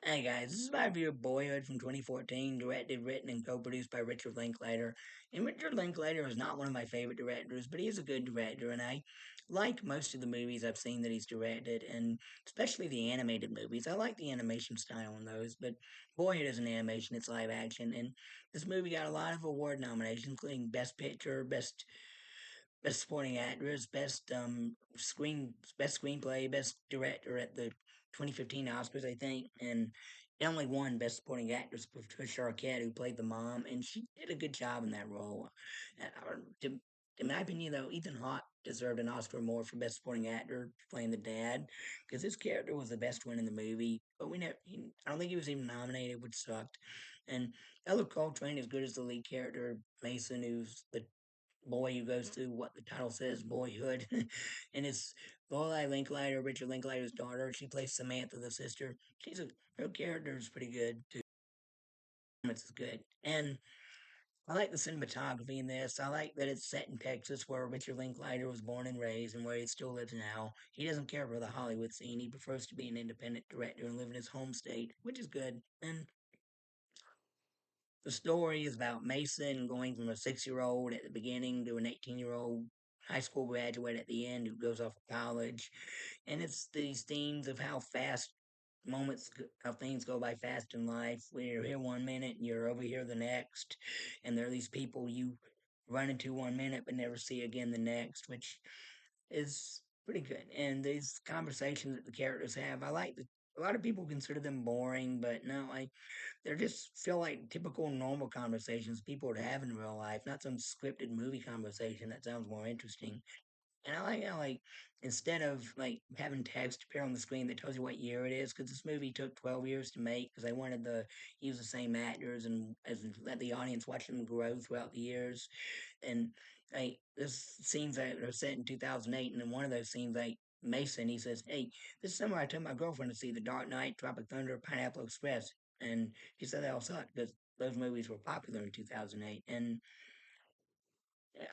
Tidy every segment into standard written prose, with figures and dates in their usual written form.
Hey guys, this is my review of Boyhood from 2014, directed, written, and co-produced by Richard Linklater. And Richard Linklater is not one of my favorite directors, but he is a good director, and I like most of the movies I've seen that he's directed, and especially the animated movies. I like the animation style in those, but Boyhood is an animation, it's live action, and this movie got a lot of award nominations, including Best Picture, Best Supporting Actress, Best Screenplay, Best Director at the 2015 Oscars, I think, and it only won Best Supporting Actress for Patricia Arquette, who played the mom, and she did a good job in that role. To, in my opinion, though, Ethan Hawke deserved an Oscar more for Best Supporting Actor playing the dad, because his character was the best one in the movie. But I don't think he was even nominated, which sucked. And Ellar Coltrane is good as the lead character, Mason, who's the boy who goes through what the title says, Boyhood, and it's Lorelai Linklater, Richard Linklater's daughter. She plays Samantha, the sister. Her character is pretty good too. It's good, and I like the cinematography in this. I like that it's set in Texas, where Richard Linklater was born and raised, and where he still lives now. He doesn't care for the Hollywood scene. He prefers to be an independent director and live in his home state, which is good. And the story is about Mason going from a 6 year old at the beginning to an 18-year-old high school graduate at the end who goes off to college. And it's these themes of how things go by fast in life. Where you're here one minute and you're over here the next. And there are these people you run into one minute but never see again the next, which is pretty good. And these conversations that the characters have, a lot of people consider them boring, but no, they just feel like typical normal conversations people would have in real life, not some scripted movie conversation that sounds more interesting. And I like how, like, instead of like having text appear on the screen that tells you what year it is, because this movie took 12 years to make, because they wanted to use the same actors and as let the audience watch them grow throughout the years. And like this scenes that are set in 2008, and in one of those scenes, like Mason, he says, "Hey, this summer I took my girlfriend to see The Dark Knight, Tropic Thunder, Pineapple Express," and she said they all sucked because those movies were popular in 2008. And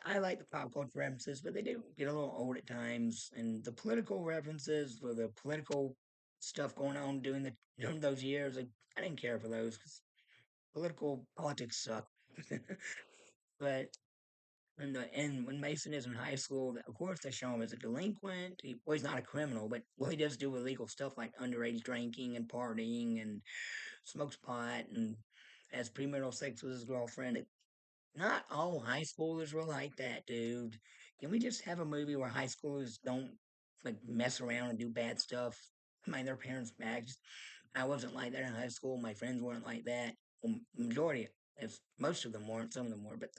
I like the pop culture references, but they do get a little old at times. And the political references, or the political stuff going on during those years, I didn't care for those because politics suck. But and when Mason is in high school, of course they show him as a delinquent. Well, he's not a criminal, but well, he does do illegal stuff like underage drinking and partying and smokes pot and has premarital sex with his girlfriend. Not all high schoolers were like that, dude. Can we just have a movie where high schoolers don't like mess around and do bad stuff? Mind their parents' bags. I wasn't like that in high school. My friends weren't like that. Well, majority, if most of them weren't, some of them were. But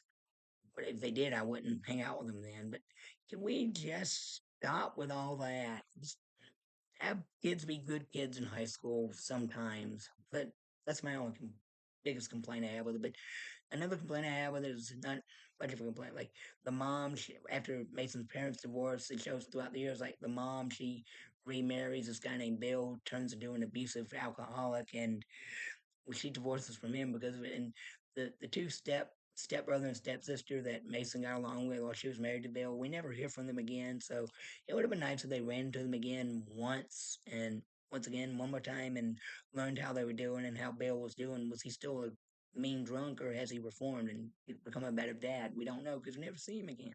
if they did, I wouldn't hang out with them then. But can we just stop with all that? Just have kids be good kids in high school sometimes. But that's my only biggest complaint I have with it. But another complaint I have with it is not much of a complaint. Like the mom, after Mason's parents divorced, it shows throughout the years. Like the mom, she remarries this guy named Bill, turns into an abusive alcoholic, and she divorces from him because of it. And the two stepbrother and stepsister that Mason got along with while she was married to Bill, we never hear from them again. So it would have been nice if they ran into them again once again, one more time, and learned how they were doing and how Bill was doing. Was he still a mean drunk, or has he reformed and become a better dad? We don't know because we never see him again.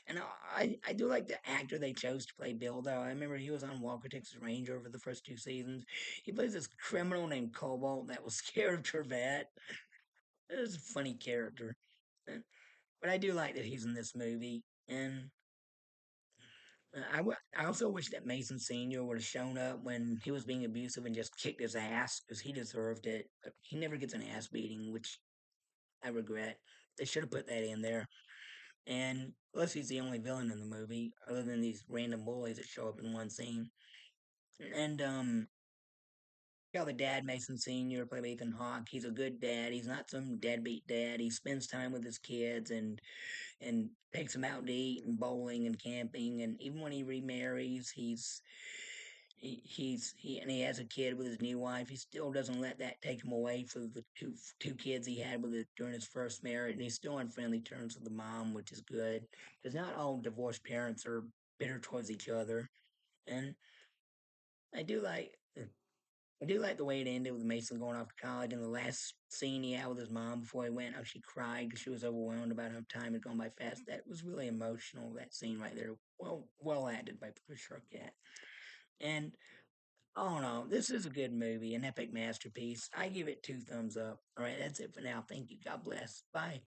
And I do like the actor they chose to play Bill, though. I remember he was on Walker, Texas Ranger for the first two seasons. He plays this criminal named Cobalt that was scared of Trevette. It was a funny character. But I do like that he's in this movie. And I also wish that Mason Sr. would have shown up when he was being abusive and just kicked his ass because he deserved it. But he never gets an ass beating, which I regret. They should have put that in there. And plus, he's the only villain in the movie, other than these random bullies that show up in one scene. And the dad, Mason Senior, played by Ethan Hawke. He's a good dad. He's not some deadbeat dad. He spends time with his kids and takes them out to eat and bowling and camping. And even when he remarries, he has a kid with his new wife. He still doesn't let that take him away from the two kids he had during his first marriage. And he's still on friendly terms with the mom, which is good because not all divorced parents are bitter towards each other. And I do like. I do like the way it ended with Mason going off to college and the last scene he had with his mom before he went, how she cried because she was overwhelmed about how time had gone by fast. That was really emotional, that scene right there. Well acted by Patricia Arquette. And oh no, this is a good movie, an epic masterpiece. I give it two thumbs up. All right, that's it for now. Thank you. God bless. Bye.